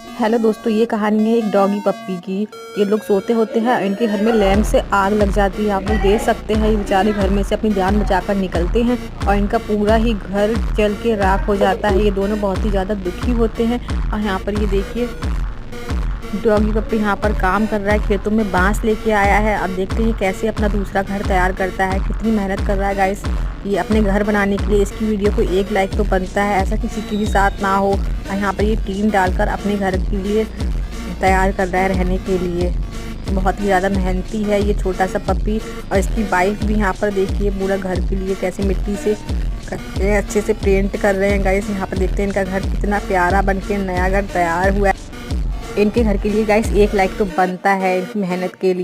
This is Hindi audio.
हेलो दोस्तों, ये कहानी है एक डॉगी पप्पी की। ये लोग सोते होते हैं, इनके घर में लैंप से आग लग जाती है। आप लोग देख सकते हैं, ये बेचारे घर में से अपनी जान बचाकर निकलते हैं और इनका पूरा ही घर जल के राख हो जाता है। ये दोनों बहुत ही ज़्यादा दुखी होते हैं। और यहाँ पर ये देखिए, डॉगी पप्पी यहाँ पर काम कर रहा है, खेतों में बांस लेके आया है। अब देखते हैं कैसे अपना दूसरा घर तैयार करता है, कितनी मेहनत कर रहा है गाइस ये अपने घर बनाने के लिए। इसकी वीडियो को 1 लाइक तो बनता है, ऐसा किसी के भी साथ ना हो। और यहाँ पर ये टीन डालकर अपने घर के लिए तैयार कर रहा है रहने के लिए। बहुत ही ज़्यादा मेहनती है ये छोटा सा पप्पी। और इसकी वाइफ भी यहाँ पर देखिए पूरा घर के लिए कैसे मिट्टी से अच्छे से पेंट कर रहे हैं गाइस। यहाँ पर देखते हैं इनका घर कितना प्यारा बनके नया घर तैयार हुआ है। इनके घर के लिए गाइस 1 लाइक तो बनता है इनकी मेहनत के लिए।